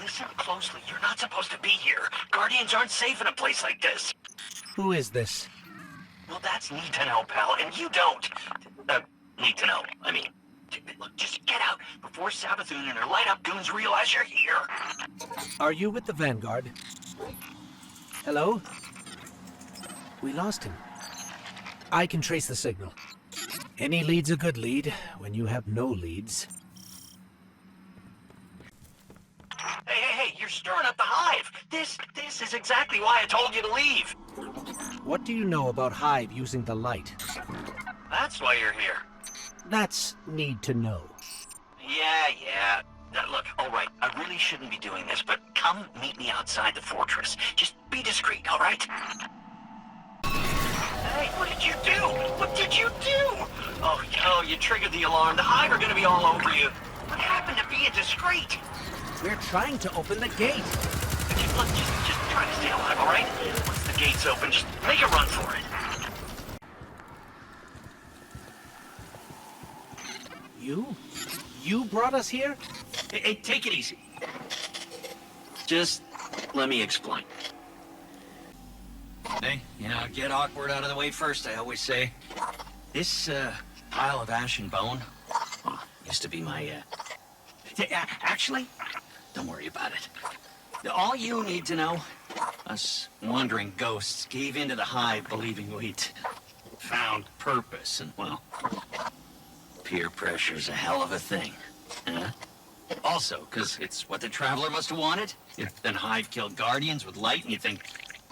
listen closely. You're not supposed to be here. Guardians aren't safe in a place like this. Who is this? Well, that's need to know, pal, and you don't. Need to know, I mean. Look, just get out before Savathun and her light-up goons realize you're here. Are you with the Vanguard? Hello? We lost him. I can trace the signal. Any lead's a good lead when you have no leads. Hey, you're stirring up the Hive. This is exactly why I told you to leave. What do you know about Hive using the light? That's why you're here. That's need to know. Yeah. Look, all right, I really shouldn't be doing this, but come meet me outside the fortress. Just be discreet, all right? Hey, what did you do? What did you do? Oh, you triggered the alarm. The Hive are gonna be all over you. What happened to being discreet? We're trying to open the gate. Look, just try to stay alive, all right? Once the gate's open, just make a run for it. You brought us here? Hey, take it easy. Just let me explain. Hey, get awkward out of the way first, I always say. This, pile of ash and bone, well, used to be my, Actually, don't worry about it. All you need to know, us wandering ghosts gave into the Hive believing we'd found purpose, and, well, peer pressure's a hell of a thing, huh? Also, because it's what the Traveler must have wanted. Then Hive killed Guardians with light, and you think,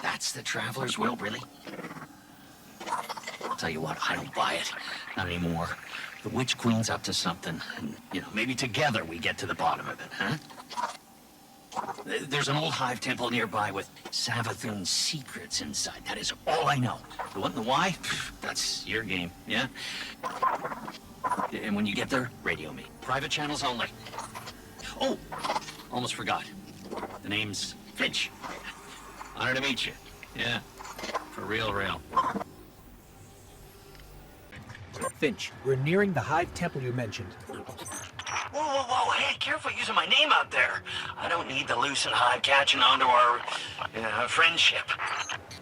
that's the Traveler's will, really? I'll tell you what, I don't buy it. Not anymore. The Witch Queen's up to something, and, maybe together we get to the bottom of it, huh? There's an old Hive temple nearby with Savathun's secrets inside. That is all I know. The what and the why? That's your game, yeah? And when you get there, radio me. Private channels only. Oh, almost forgot. The name's Fynch. Honor to meet you. Yeah, for real. Fynch, we're nearing the Hive temple you mentioned. Whoa, hey, careful using my name out there. I don't need the loose and Hive catching on to our friendship.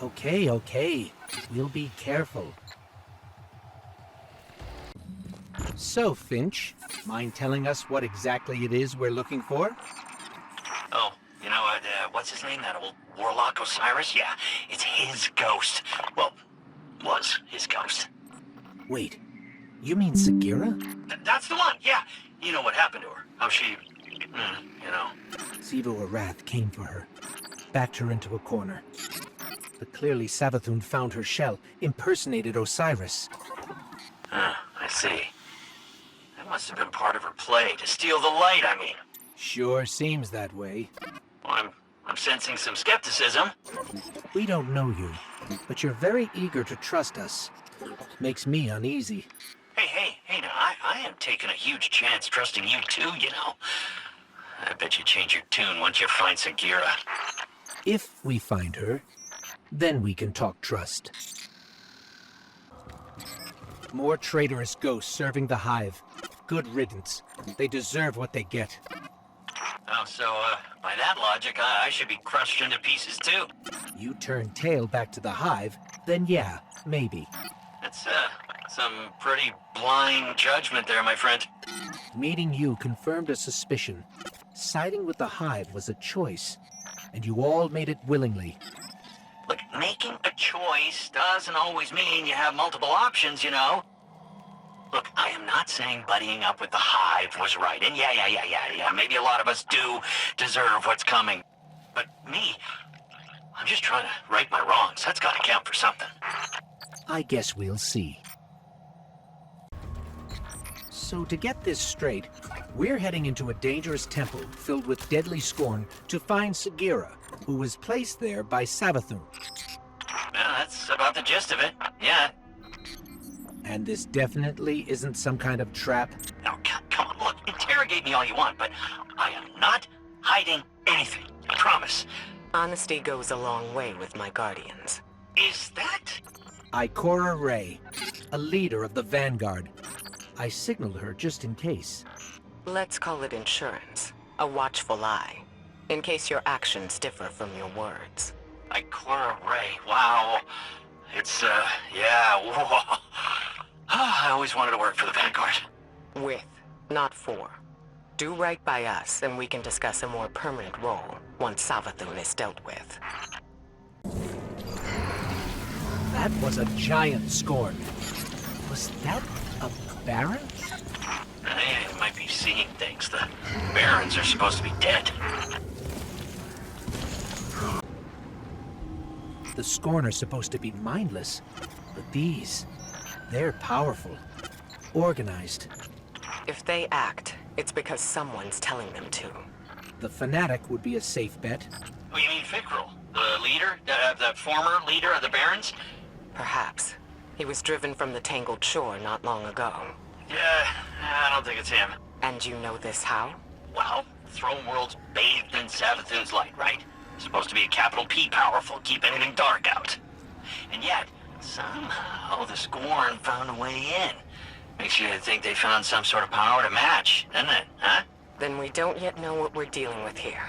Okay. We'll be careful. So, Fynch, mind telling us what exactly it is we're looking for? Oh, what's his name? That old warlock Osiris? Yeah, it's his ghost. Well, was his ghost. Wait, you mean Sagira? That's the one, yeah. You know what happened to her. How she, Sivu Arath came for her, backed her into a corner. But clearly Savathun found her shell, impersonated Osiris. I see. That must have been part of her play, to steal the light, I mean. Sure seems that way. Well, I'm sensing some skepticism. We don't know you, but you're very eager to trust us. Makes me uneasy. Hey, now, I am taking a huge chance trusting you too, I bet you change your tune once you find Sagira. If we find her, then we can talk trust. More traitorous ghosts serving the Hive. Good riddance. They deserve what they get. Oh, so, by that logic, I should be crushed into pieces too. You turn tail back to the Hive, then yeah, maybe. That's, some pretty blind judgment there, my friend. Meeting you confirmed a suspicion. Siding with the Hive was a choice, and you all made it willingly. Look, making a choice doesn't always mean you have multiple options, Look, I am not saying buddying up with the Hive was right, and yeah, maybe a lot of us do deserve what's coming. But me, I'm just trying to right my wrongs. That's gotta count for something. I guess we'll see. So to get this straight, we're heading into a dangerous temple filled with deadly scorn to find Sagira, who was placed there by Savathun. Well, that's about the gist of it, yeah. And this definitely isn't some kind of trap? Now, come on, look, interrogate me all you want, but I am not hiding anything, I promise. Honesty goes a long way with my guardians. Is that? Ikora Ray, a leader of the Vanguard. I signaled her just in case. Let's call it insurance. A watchful eye. in case your actions differ from your words. Ikora Ray, wow. It's, yeah, whoa. I always wanted to work for the Vanguard. With, not for. Do right by us, and we can discuss a more permanent role once Savathun is dealt with. That was a giant scorn. Was that a Baron? I might be seeing things. The Barons are supposed to be dead. The Scorn are supposed to be mindless, but these, they're powerful, organized. If they act, it's because someone's telling them to. The Fanatic would be a safe bet. Oh, you mean Fikrul, the leader, the former leader of the Barons? Perhaps. He was driven from the Tangled Shore not long ago. Yeah, I don't think it's him. And you know this how? Well, Throne World's bathed in Savathun's light, right? Supposed to be a capital P powerful, keep anything dark out. And yet, somehow the Scorn found a way in. Makes you think they found some sort of power to match, doesn't it, huh? Then we don't yet know what we're dealing with here.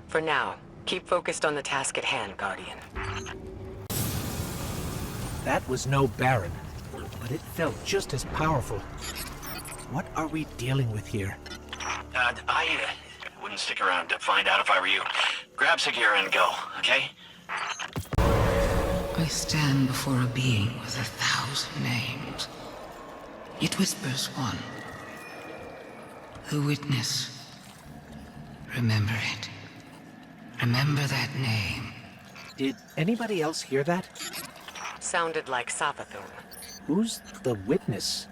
For now, keep focused on the task at hand, Guardian. That was no Baron, but it felt just as powerful. What are we dealing with here? I wouldn't stick around to find out if I were you. Grab Sagira and go, okay? I stand before a being with 1,000 names. It whispers one. The witness. Remember it. Remember that name. Did anybody else hear that? Sounded like Savathun. Who's the witness?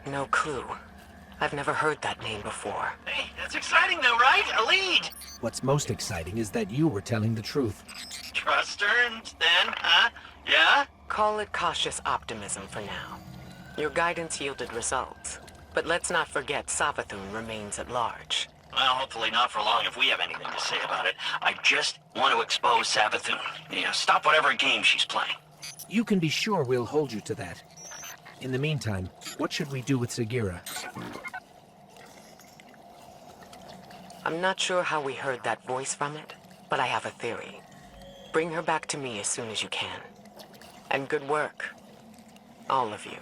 No clue. I've never heard that name before. Hey, that's exciting though, right? A lead! What's most exciting is that you were telling the truth. Trust her then, huh? Yeah? Call it cautious optimism for now. Your guidance yielded results. But let's not forget Savathun remains at large. Well, hopefully not for long if we have anything to say about it. I just want to expose Savathun. Yeah, stop whatever game she's playing. You can be sure we'll hold you to that. In the meantime, what should we do with Sagira? I'm not sure how we heard that voice from it, but I have a theory. Bring her back to me as soon as you can. And good work. All of you.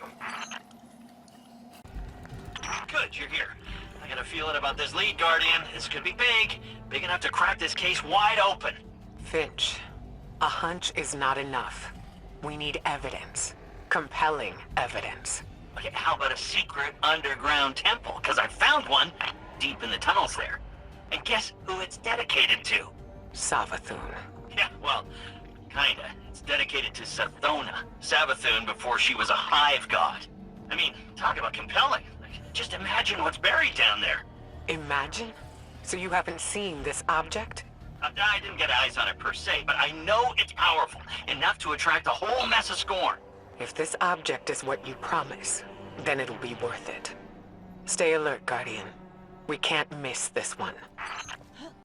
Good, you're here. I got a feeling about this lead, Guardian. This could be big. Big enough to crack this case wide open. Finch, a hunch is not enough. We need evidence. Compelling evidence. Okay, how about a secret underground temple? Because I found one deep in the tunnels there. And guess who it's dedicated to? Savathun. Yeah, well, kinda. It's dedicated to Savathun before she was a Hive god. I mean, talk about compelling. Just imagine what's buried down there. Imagine? So you haven't seen this object? I didn't get eyes on it per se, but I know it's powerful. Enough to attract a whole mess of scorn. If this object is what you promise, then it'll be worth it. Stay alert, Guardian. We can't miss this one.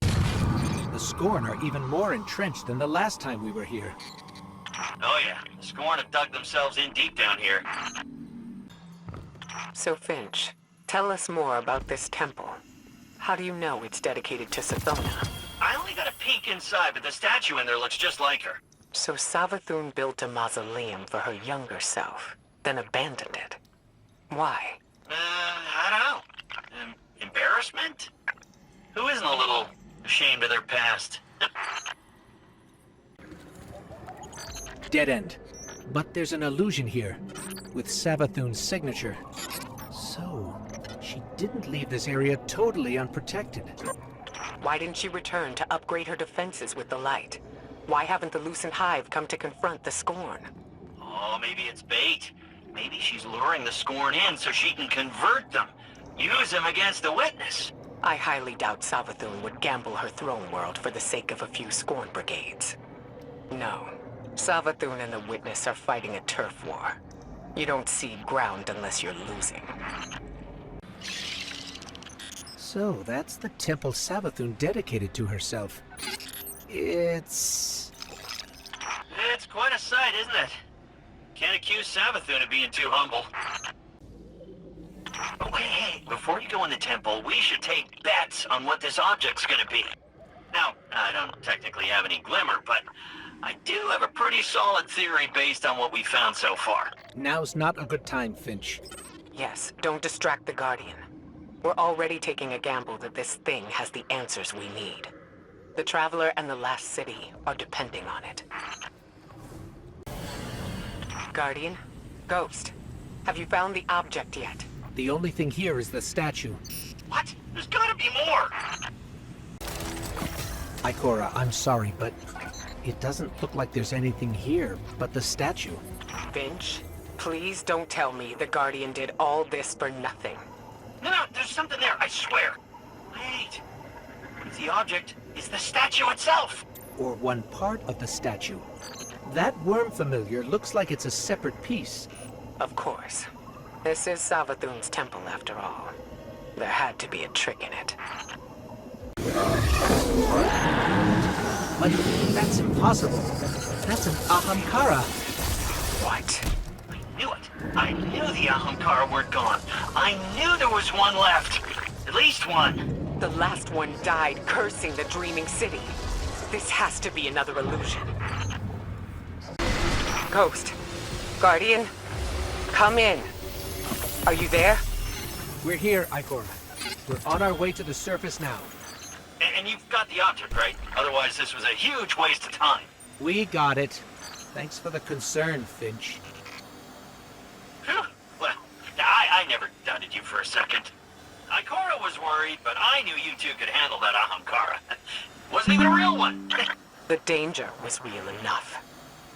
The Scorn are even more entrenched than the last time we were here. Oh yeah, the Scorn have dug themselves in deep down here. So Finch, tell us more about this temple. How do you know it's dedicated to Savathun? I only got a peek inside, but the statue in there looks just like her. So Savathun built a mausoleum for her younger self, then abandoned it. Why? I don't know. Embarrassment? Who isn't a little ashamed of their past? Dead end. But there's an illusion here, with Savathun's signature. So, she didn't leave this area totally unprotected. Why didn't she return to upgrade her defenses with the light? Why haven't the loosened Hive come to confront the Scorn? Oh, maybe it's bait. Maybe she's luring the Scorn in so she can convert them. Use them against the witness. I highly doubt Savathun would gamble her throne world for the sake of a few Scorn brigades. No. Savathun and the witness are fighting a turf war. You don't cede ground unless you're losing. So, that's the temple Savathun dedicated to herself. It's quite a sight, isn't it? Can't accuse Savathun of being too humble. Okay, hey, before you go in the temple, we should take bets on what this object's gonna be. Now, I don't technically have any glimmer, but I do have a pretty solid theory based on what we found so far. Now's not a good time, Finch. Yes, don't distract the Guardian. We're already taking a gamble that this thing has the answers we need. The Traveler and the Last City are depending on it. Guardian? Ghost? Have you found the object yet? The only thing here is the statue. What? There's gotta be more! Ikora, I'm sorry, but it doesn't look like there's anything here but the statue. Finch, please don't tell me the Guardian did all this for nothing. No, there's something there, I swear. Wait. What if the object is the statue itself? Or one part of the statue. That worm familiar looks like it's a separate piece. Of course. This is Savathun'S Temple, after all. There had to be a trick in it. But that's impossible. That's an Ahamkara. What? I knew it. I knew the Ahamkara weren't gone. I knew there was one left. At least one. The last one died cursing the Dreaming City. This has to be another illusion. Ghost. Guardian. Come in. Are you there? We're here, Ikora. We're on our way to the surface now. And you've got the object, right? Otherwise, this was a huge waste of time. We got it. Thanks for the concern, Finch. Phew. Well, I never doubted you for a second. Ikora was worried, but I knew you two could handle that Ahamkara. Wasn't even a real one. The danger was real enough.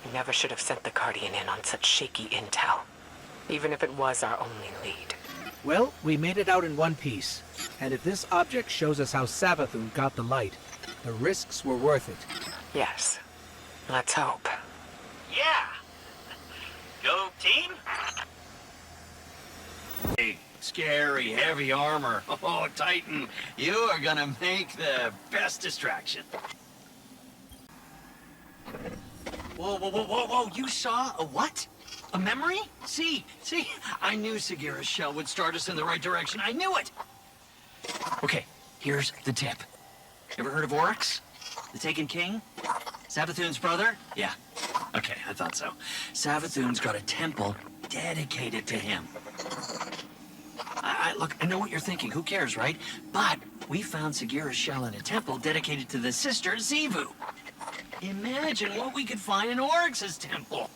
We never should have sent the Guardian in on such shaky intel. Even if it was our only lead. Well, we made it out in one piece. And if this object shows us how Savathun got the light, the risks were worth it. Yes. Let's hope. Yeah. Go team. Hey, scary, heavy armor. Oh, Titan, you are gonna make the best distraction. Whoa, you saw a what? A memory? See, I knew Sagira's shell would start us in the right direction. I knew it! Okay, here's the tip. Ever heard of Oryx? The Taken King? Savathun's brother? Yeah. Okay, I thought so. Savathun's got a temple dedicated to him. Look, I know what you're thinking. Who cares, right? But we found Sagira's shell in a temple dedicated to the sister, Xivu. Imagine what we could find in Oryx's temple.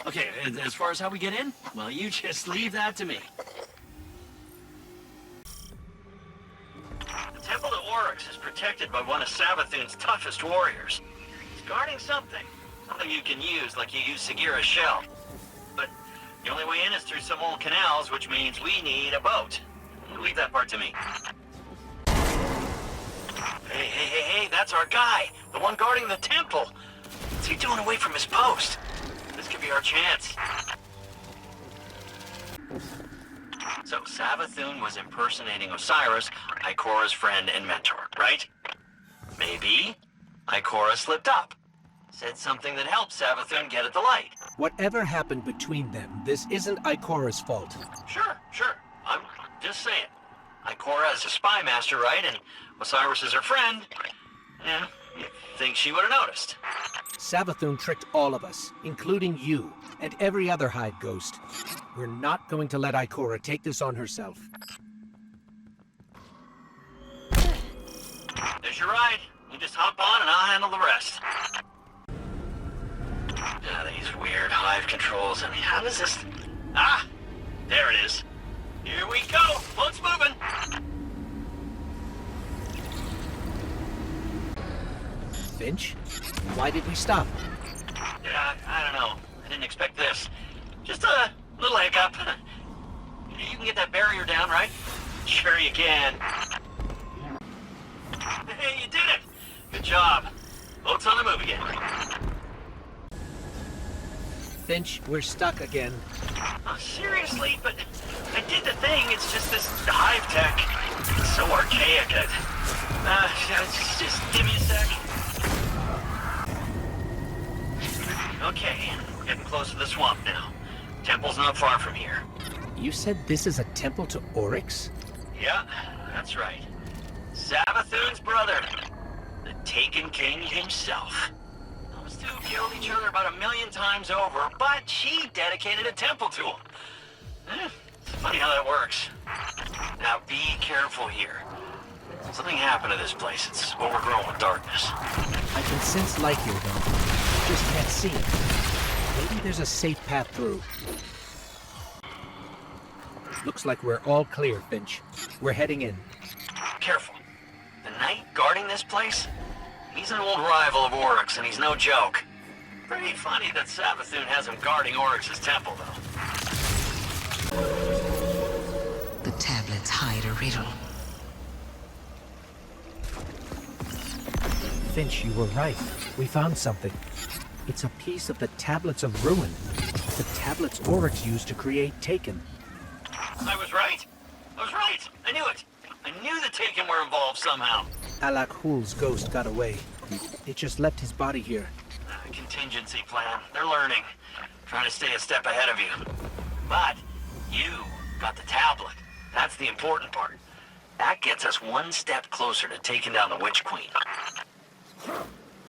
Okay, as far as how we get in, well, you just leave that to me. The temple to Oryx is protected by one of Savathun's toughest warriors. He's guarding something you can use like you use Sagira's shell. But the only way in is through some old canals, which means we need a boat. Leave that part to me. Hey, that's our guy, the one guarding the temple. What's he doing away from his post? This could be our chance. So, Savathun was impersonating Osiris, Ikora's friend and mentor, right? Maybe Ikora slipped up. Said something that helped Savathun get at the light. Whatever happened between them, this isn't Ikora's fault. Sure. I'm just saying. Ikora is a spy master, right? And Osiris is her friend. Yeah, you'd think she would have noticed. Savathun tricked all of us, including you, and every other Hive ghost. We're not going to let Ikora take this on herself. There's your ride. You just hop on and I'll handle the rest. These weird Hive controls. I mean, how does this... Ah! There it is. Here we go. Boat's moving. Finch? Why did we stop? Yeah, I don't know. I didn't expect this. Just a little hiccup. You can get that barrier down, right? Sure you can. Hey, you did it! Good job. Boat's on the move again. Finch, we're stuck again. Oh, seriously? But I did the thing. It's just this Hive tech. It's so archaic. Just give me a sec. Okay, we're getting close to the swamp now. Temple's not far from here. You said this is a temple to Oryx? Yeah, that's right. Savathun's brother. King himself. Those two killed each other about 1,000,000 times over, but she dedicated a temple to him. It's funny how that works. Now be careful here. Something happened to this place. It's overgrown with darkness. I can sense light here, though. Just can't see it. Maybe there's a safe path through. Looks like we're all clear, Finch. We're heading in. Careful. The knight guarding this place? He's an old rival of Oryx, and he's no joke. Pretty funny that Savathun has him guarding Oryx's temple, though. The tablets hide a riddle. Finch, you were right. We found something. It's a piece of the Tablets of Ruin. The tablets Oryx used to create Taken. I was right. I was right. I knew it. I knew the Taken were involved somehow. Alak Hul's ghost got away. It just left his body here. Contingency plan. They're learning. Trying to stay a step ahead of you. But you got the tablet. That's the important part. That gets us one step closer to taking down the Witch Queen.